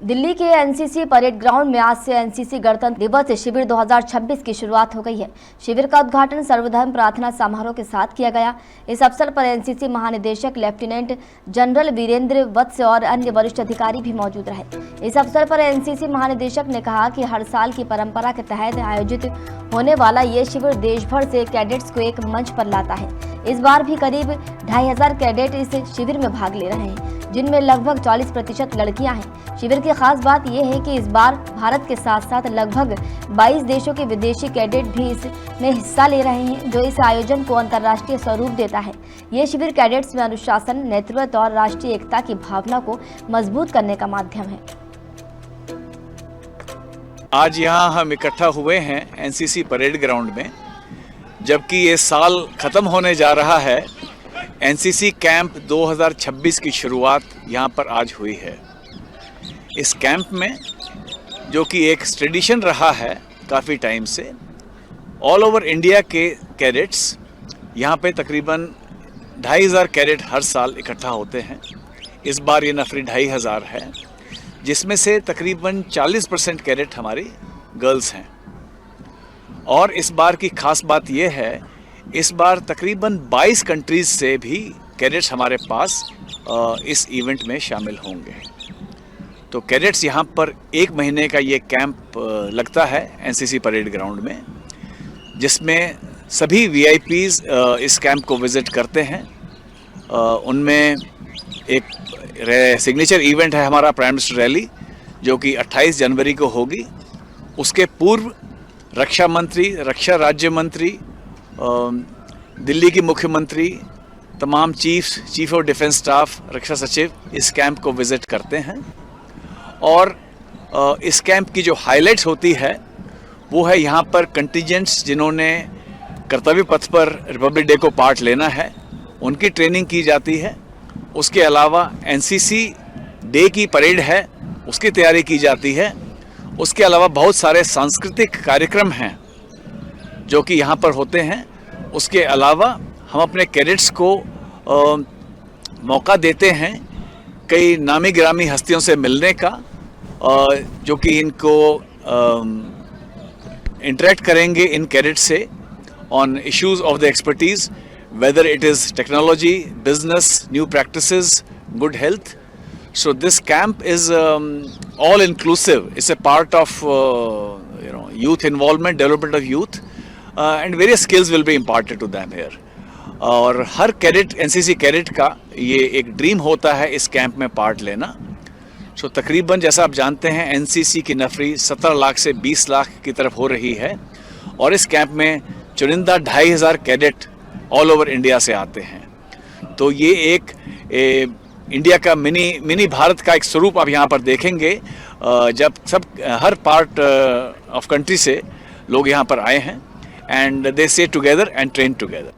दिल्ली के NCC parade ground में आज से एनसीसी गणतंत्र दिवस शिविर 2026 की शुरुआत हो गई है। शिविर का उद्घाटन सर्वधर्म प्रार्थना समारोह के साथ किया गया। इस अवसर पर एनसीसी महानिदेशक लेफ्टिनेंट जनरल वीरेंद्र वत्स और अन्य वरिष्ठ अधिकारी भी मौजूद रहे। इस अवसर पर एनसीसी महानिदेशक ने कहा कि हर साल की परंपरा के तहत आयोजित होने वाला ये शिविर देश भर से कैडेट्स को एक मंच पर लाता है। इस बार भी करीब 2500 कैडेट इस शिविर में भाग ले रहे हैं, जिनमें लगभग 40% लड़कियां हैं। शिविर की खास बात यह है कि इस बार भारत के साथ साथ लगभग 22 देशों के विदेशी कैडेट भी इसमें हिस्सा ले रहे हैं, जो इस आयोजन को अंतर्राष्ट्रीय स्वरूप देता है। ये शिविर कैडेट्स में अनुशासन, नेतृत्व और राष्ट्रीय एकता की भावना को मजबूत करने का माध्यम है। आज यहाँ हम इकट्ठा हुए हैं एनसीसी परेड ग्राउंड में, जबकि ये साल ख़त्म होने जा रहा है। एनसीसी कैंप 2026 की शुरुआत यहाँ पर आज हुई है। इस कैंप में, जो कि एक ट्रेडिशन रहा है काफ़ी टाइम से, ऑल ओवर इंडिया के कैडेट्स यहाँ पे तकरीबन 2500 कैडेट हर साल इकट्ठा होते हैं। इस बार ये नफरी 2500 है, जिसमें से तकरीबन 40% कैडेट हमारी गर्ल्स हैं। और इस बार की खास बात यह है, इस बार तकरीबन 22 कंट्रीज़ से भी कैडेट्स हमारे पास इस इवेंट में शामिल होंगे। तो कैडेट्स यहाँ पर 1 महीने का ये कैंप लगता है एनसीसी परेड ग्राउंड में, जिसमें सभी वीआईपीज़ इस कैंप को विज़िट करते हैं। उनमें एक सिग्नेचर इवेंट है हमारा प्राइम मिनिस्टर रैली, जो कि 28 जनवरी को होगी। उसके पूर्व रक्षा मंत्री, रक्षा राज्य मंत्री, दिल्ली की मुख्यमंत्री, तमाम चीफ ऑफ डिफेंस स्टाफ, रक्षा सचिव इस कैंप को विज़िट करते हैं। और इस कैंप की जो हाइलाइट्स होती है वो है यहाँ पर कंटिजेंट्स जिन्होंने कर्तव्य पथ पर रिपब्लिक डे को पार्ट लेना है, उनकी ट्रेनिंग की जाती है। उसके अलावा एनसीसी डे की परेड है, उसकी तैयारी की जाती है। उसके अलावा बहुत सारे सांस्कृतिक कार्यक्रम हैं जो कि यहाँ पर होते हैं। उसके अलावा हम अपने कैडेट्स को मौका देते हैं कई नामी गिरामी हस्तियों से मिलने का, जो कि इनको इंटरेक्ट करेंगे इन कैडेट्स से on issues of the expertise, whether it is technology, business, new practices, good health. So this camp is all inclusive. It's a part of youth involvement, development of youth, and various skills will be imparted to them here. और हर cadet, NCC cadet का ये एक dream होता है इस camp में part लेना। सो तकरीबन जैसा आप जानते हैं, एनसीसी की नफरी 17 लाख से 20 लाख की तरफ हो रही है, और इस कैंप में चुनिंदा 2500 कैडेट ऑल ओवर इंडिया से आते हैं। तो ये एक इंडिया का मिनी भारत का एक स्वरूप आप यहाँ पर देखेंगे, जब हर पार्ट ऑफ कंट्री से लोग यहाँ पर आए हैं, and they stay together and train together.